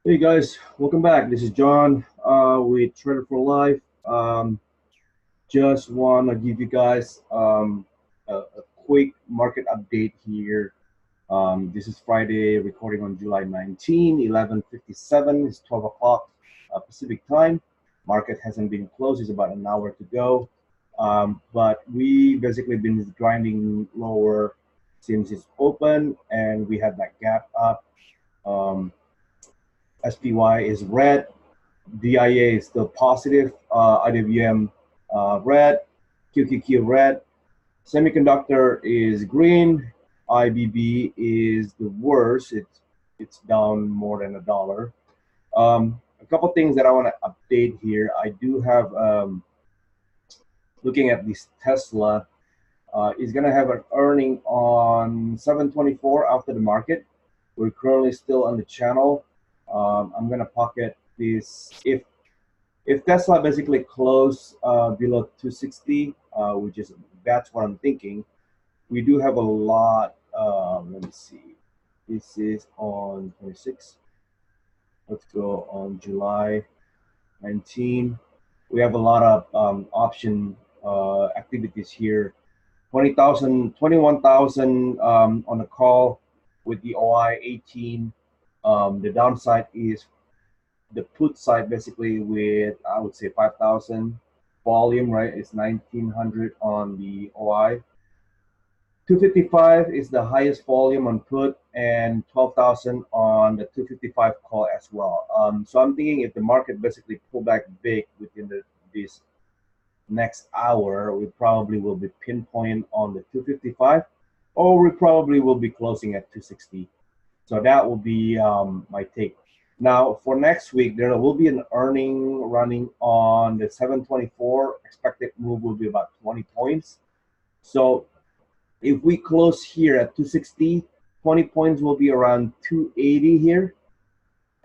Hey guys, welcome back. This is John with Trader for Life. Just want to give you guys a quick market update here. This is Friday, recording on July 19, 11:57. It's 12 o'clock Pacific time. Market hasn't been closed, it's about an hour to go. But we basically been grinding lower since it's open, and we had that gap up. Um, SPY is red, DIA is still positive, IWM red, QQQ red, semiconductor is green, IBB is the worst. It's down more than $1. A couple things that I want to update here. I do have looking at this Tesla. Is going to have an earning on 7/24 after the market. We're currently still on the channel. I'm going to pocket this if Tesla basically close below 260, which is that's what I'm thinking. We do have a lot. Let me see. This is on 26. Let's go on July 19. We have a lot of option activities here. 20,000, 21,000 on the call with the OI 18. The downside is the put side basically with, I would say, 5,000 volume, right? It's 1,900 on the OI. 255 is the highest volume on put, and 12,000 on the 255 call as well. So I'm thinking if the market basically pull back big within this next hour, we probably will be pinpoint on the 255, or we probably will be closing at 260. So that will be my take. Now for next week, there will be an earning running on the 7/24. Expected move will be about 20 points. So if we close here at 260, 20 points will be around 280 here.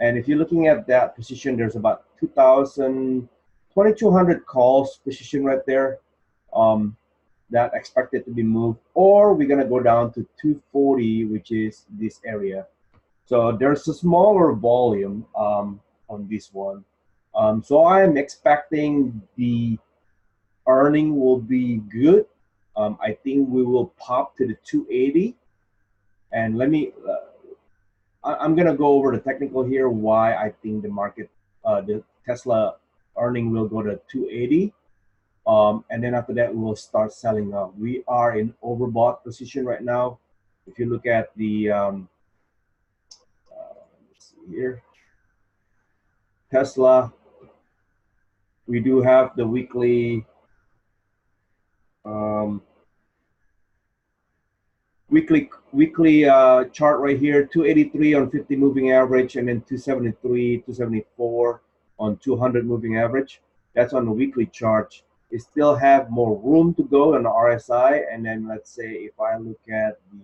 And if you're looking at that position, there's about 2,200 calls position right there that expected to be moved. Or we're going to go down to 240, which is this area. So there's a smaller volume on this one. So I'm expecting the earning will be good. I think we will pop to the 280. And let me, I'm going to go over the technical here, why I think the market, the Tesla earning will go to 280. And then after that, we will start selling up. We are in overbought position right now. If you look at the, let's see here, Tesla, we do have the weekly, weekly chart right here, 283 on 50 moving average, and then 273, 274 on 200 moving average. That's on the weekly chart. It still have more room to go on the RSI. And then let's say if I look at the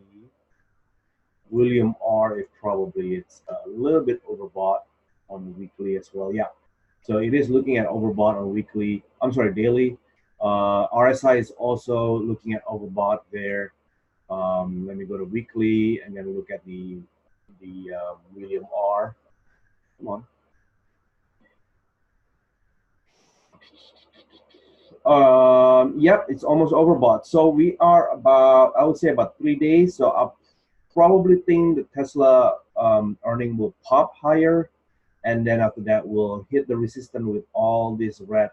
William R, if probably it's a little bit overbought on the weekly as well. Yeah, so it is looking at overbought on weekly. I'm sorry, daily. RSI is also looking at overbought there. Let me go to weekly and then look at the William R. Come on. Yep, it's almost overbought. So we are about, I would say about 3 days. So I probably think the Tesla earning will pop higher, and then after that we'll hit the resistance with all this red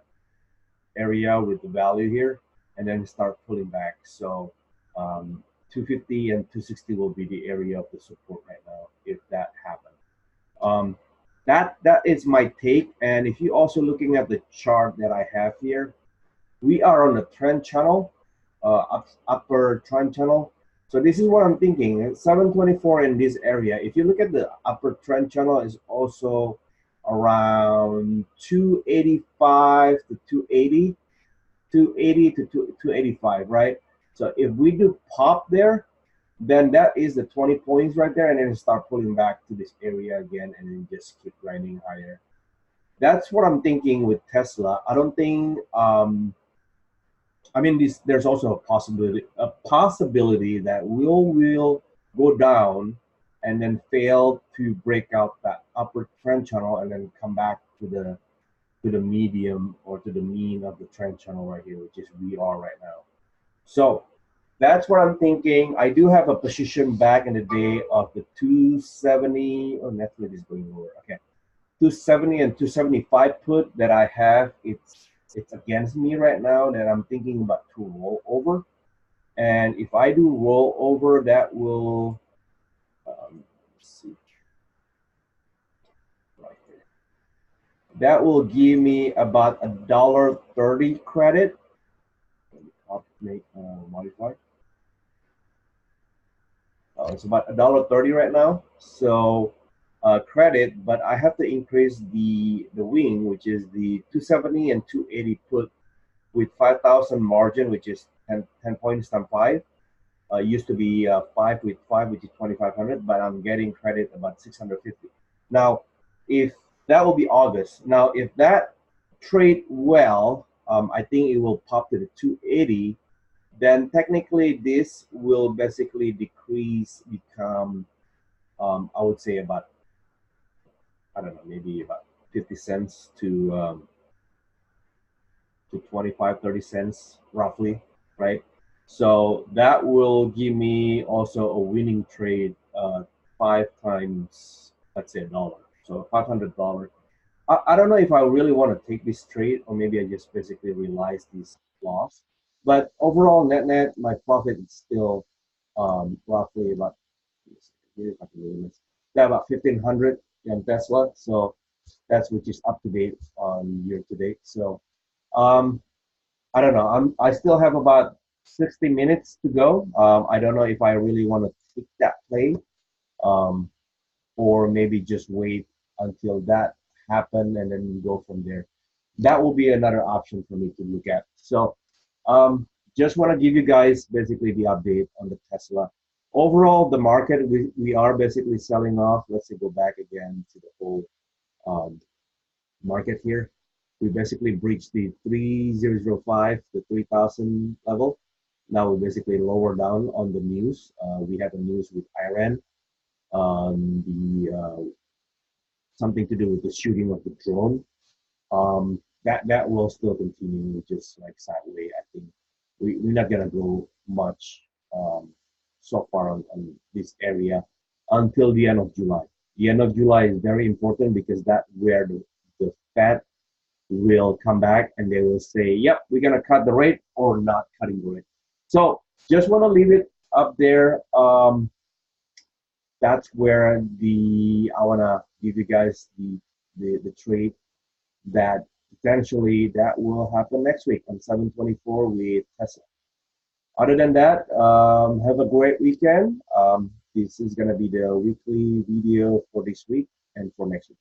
area with the value here, and then start pulling back. So 250 and 260 will be the area of the support right now if that happens. That is my take. And if you're also looking at the chart that I have here, we are on the trend channel, upper trend channel. So this is what I'm thinking, 724 in this area. If you look at the upper trend channel, is also around 285 to 280, 280 to 285, right? So if we do pop there, then that is the 20 points right there, and then start pulling back to this area again, and then just keep grinding higher. That's what I'm thinking with Tesla. I don't think, I mean, there's also a possibility that we'll go down and then failed to break out that upper trend channel and then come back to the medium or to the mean of the trend channel right here, which is we are right now. So that's what I'm thinking. I do have a position back in the day of the 270. Oh, Netflix is going lower. Okay, 270 and 275 put that I have. It's against me right now that I'm thinking about to roll over. And if I do roll over, that will let's see, right there. That will give me about $1.30 credit. I'll make modify. It's about $1.30 right now. So credit, but I have to increase the wing, which is the 270 and 280 put with 5,000 margin, which is 10 points times 5. Used to be 5 with 5, which is 2,500, but I'm getting credit about 650. Now, if that will be August. Now, if that trade well, I think it will pop to the 280. Then technically this will basically decrease, become, I would say about, I don't know, maybe about 50 cents to 25, 30 cents roughly, right? So that will give me also a winning trade 5 times, let's say $1. So $500. I don't know if I really want to take this trade or maybe I just basically realize this loss. But overall, net, my profit is still roughly about, here's my limits. Yeah, about 1,500 in Tesla. So that's which is up to date on year to date. So um, I don't know. I still have about 60 minutes to go. I don't know if I really want to take that play, um, or maybe just wait until that happen and then go from there. That will be another option for me to look at. So um, just want to give you guys basically the update on the Tesla. Overall, the market, we are basically selling off. Let's say go back again to the whole um, market here. We basically breached the 3005, the 3000 level. Now we're basically lower down on the news. We have a news with Iran, the something to do with the shooting of the drone. That will still continue, just like sideway. I think we're not gonna go much so far on this area until the end of July. The end of July is very important because that's where the Fed will come back and they will say, yep, we're going to cut the rate or not cutting the rate. So just want to leave it up there. That's where I want to give you guys the trade that potentially that will happen next week on 7/24 with Tesla. Other than that, have a great weekend. This is going to be the weekly video for this week and for next week.